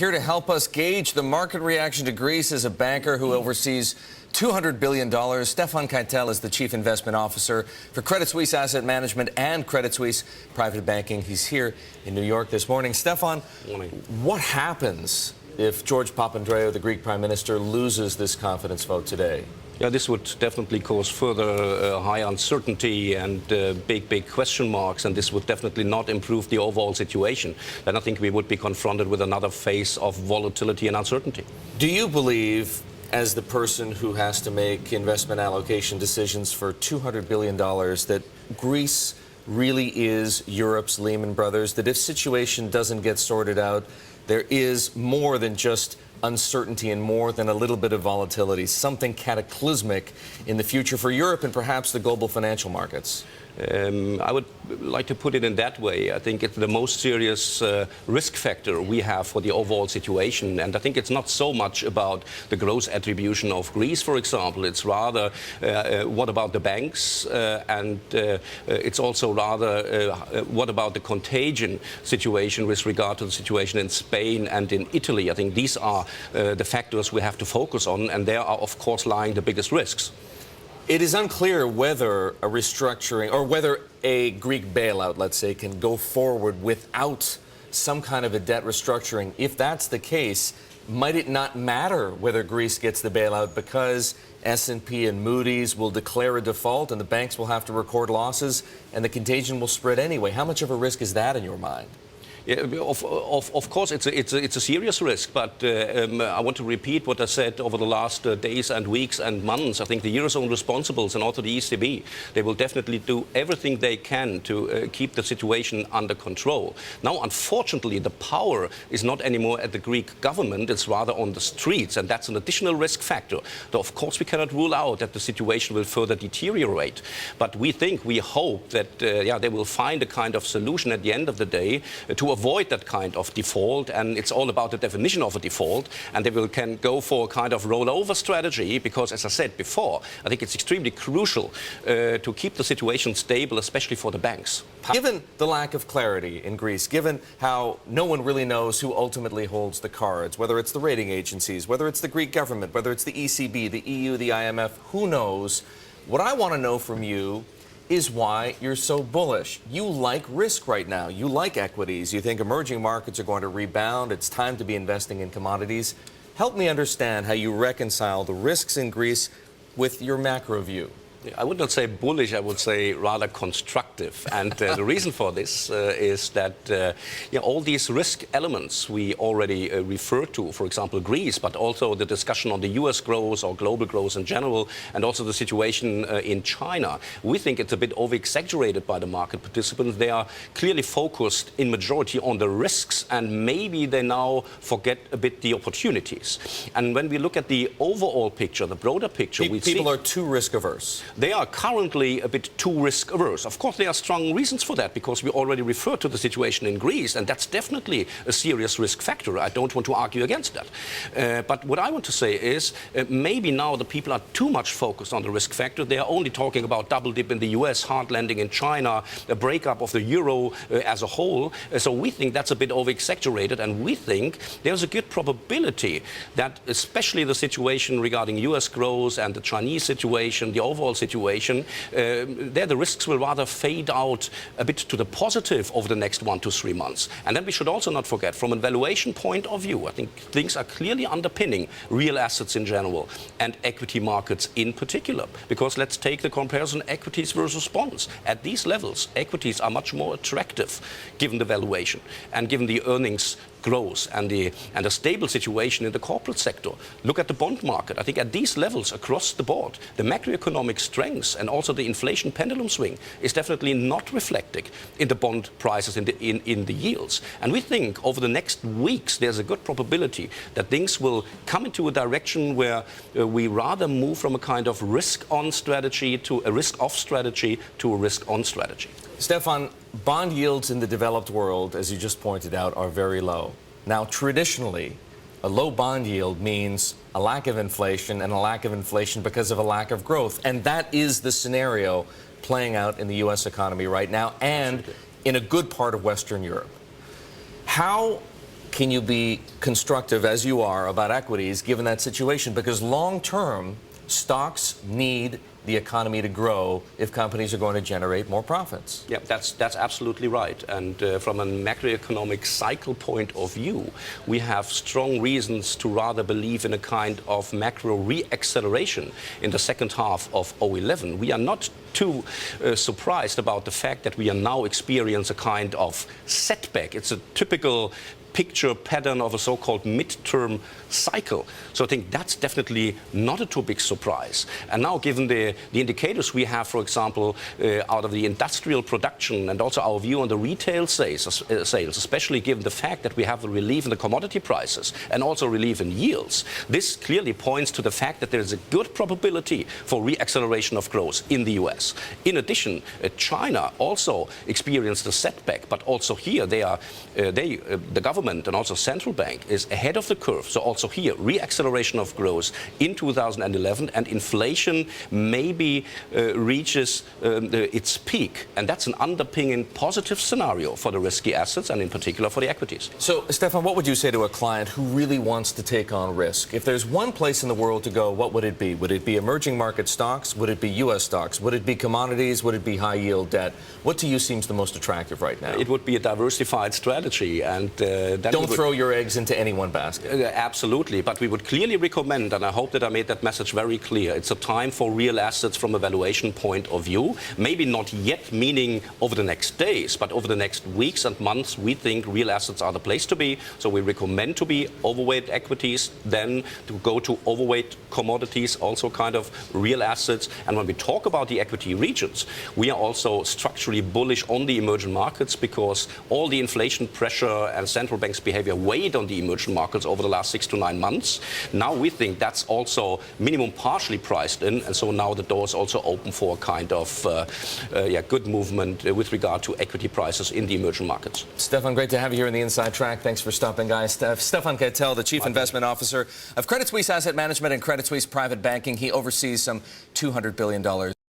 here to help us gauge the market reaction to Greece is a banker who oversees $200 billion. Stefan Keitel is the Chief Investment Officer for Credit Suisse Asset Management and Credit Suisse Private Banking. He's here in New York this morning. Stefan, what happens if George Papandreou, the Greek Prime Minister, loses this confidence vote today? Yeah, this would definitely cause further high uncertainty and big question marks, and this would definitely not improve the overall situation. Then I think we would be confronted with another phase of volatility and uncertainty. Do you believe, as the person who has to make investment allocation decisions for $200 billion, that Greece really is Europe's Lehman Brothers, that if situation doesn't get sorted out, there is more than just uncertainty and more than a little bit of volatility, something cataclysmic in the future for Europe and perhaps the global financial markets? I would like to put it in that way. I think it's the most serious risk factor we have for the overall situation. And I think it's not so much about the growth attribution of Greece, for example. It's rather what about the banks? And it's also rather what about the contagion situation with regard to the situation in Spain and in Italy. I think these are the factors we have to focus on. And there are, of course, lying the biggest risks. It is unclear whether a restructuring or whether a Greek bailout, let's say, can go forward without some kind of a debt restructuring. If that's the case, might it not matter whether Greece gets the bailout because S&P and Moody's will declare a default and the banks will have to record losses and the contagion will spread anyway? How much of a risk is that in your mind? Yeah, of course, it's a serious risk, but I want to repeat what I said over the last days and weeks and months. I think the Eurozone responsibles and also the ECB, they will definitely do everything they can to keep the situation under control. Now, unfortunately, the power is not anymore at the Greek government, it's rather on the streets, and that's an additional risk factor. Though, of course, we cannot rule out that the situation will further deteriorate, but we hope that they will find a kind of solution at the end of the day to avoid that kind of default, and it's all about the definition of a default, and they can go for a kind of rollover strategy because, as I said before, I think it's extremely crucial to keep the situation stable, especially for the banks. Given the lack of clarity in Greece, given how no one really knows who ultimately holds the cards, whether it's the rating agencies, whether it's the Greek government, whether it's the ECB, the EU, the IMF, who knows? What I want to know from you is why you're so bullish. You like risk right now. You like equities. You think emerging markets are going to rebound. It's time to be investing in commodities. Help me understand how you reconcile the risks in Greece with your macro view. I would not say bullish, I would say rather constructive. And the reason for this is that all these risk elements we already referred to, for example, Greece, but also the discussion on the US growth or global growth in general, and also the situation in China. We think it's a bit over-exaggerated by the market participants. They are clearly focused in majority on the risks, and maybe they now forget a bit the opportunities. And when we look at the overall picture, the broader picture, we see people are too risk averse. They are currently a bit too risk-averse. Of course, there are strong reasons for that, because we already referred to the situation in Greece, and that's definitely a serious risk factor. I don't want to argue against that. But what I want to say is maybe now the people are too much focused on the risk factor. They are only talking about double dip in the US, hard landing in China, a breakup of the euro as a whole. So we think that's a bit over-exaggerated, and we think there's a good probability that especially the situation regarding US growth and the Chinese situation, the overall situation, there the risks will rather fade out a bit to the positive over the next 1 to 3 months. And then we should also not forget, from a valuation point of view, I think things are clearly underpinning real assets in general and equity markets in particular. Because let's take the comparison equities versus bonds. At these levels, equities are much more attractive given the valuation and given the earnings growth and a stable situation in the corporate sector. Look at the bond market. I think at these levels across the board, the macroeconomic strengths and also the inflation pendulum swing is definitely not reflected in the bond prices, in the yields. And we think over the next weeks there's a good probability that things will come into a direction where we rather move from a kind of risk-on strategy to a risk-off strategy to a risk-on strategy. Stefan, bond yields in the developed world, as you just pointed out, are very low. Now, traditionally, a low bond yield means a lack of inflation, and a lack of inflation because of a lack of growth. And that is the scenario playing out in the U.S. economy right now and in a good part of Western Europe. How can you be constructive, as you are, about equities given that situation? Because long-term, stocks need the economy to grow if companies are going to generate more profits. Yeah, that's absolutely right. And from a macroeconomic cycle point of view, we have strong reasons to rather believe in a kind of macro re-acceleration in the second half of 2011. We are not too surprised about the fact that we are now experiencing a kind of setback. It's a typical picture pattern of a so-called midterm cycle. So I think that's definitely not a too big surprise. And now, given the indicators we have, for example, out of the industrial production and also our view on the retail sales, especially given the fact that we have a relief in the commodity prices and also relief in yields, this clearly points to the fact that there is a good probability for re-acceleration of growth in the US. In addition, China also experienced a setback, but also here the government and also central bank is ahead of the curve. So also here, re-acceleration of growth in 2011, and inflation maybe reaches its peak. And that's an underpinning positive scenario for the risky assets and in particular for the equities. So, Stefan, what would you say to a client who really wants to take on risk? If there's one place in the world to go, what would it be? Would it be emerging market stocks? Would it be U.S. stocks? Would it be commodities? Would it be high yield debt? What to you seems the most attractive right now? It would be a diversified strategy, and don't throw your eggs into any one basket. Absolutely, but we would clearly recommend, and I hope that I made that message very clear, it's a time for real assets from a valuation point of view. Maybe not yet meaning over the next days, but over the next weeks and months, we think real assets are the place to be. So we recommend to be overweight equities, then to go to overweight commodities, also kind of real assets. And when we talk about the equity regions, we are also structurally bullish on the emerging markets because all the inflation pressure and central banks' behavior weighed on the emerging markets over the last 6 to 9 months. Now we think that's also minimum partially priced in, and so now the door is also open for a kind of good movement with regard to equity prices in the emerging markets. Stefan, great to have you here in the Inside Track. Thanks for stopping, guys. Stefan Keitel, the Chief Investment Officer of Credit Suisse Asset Management and Credit Suisse Private Banking. He oversees some $200 billion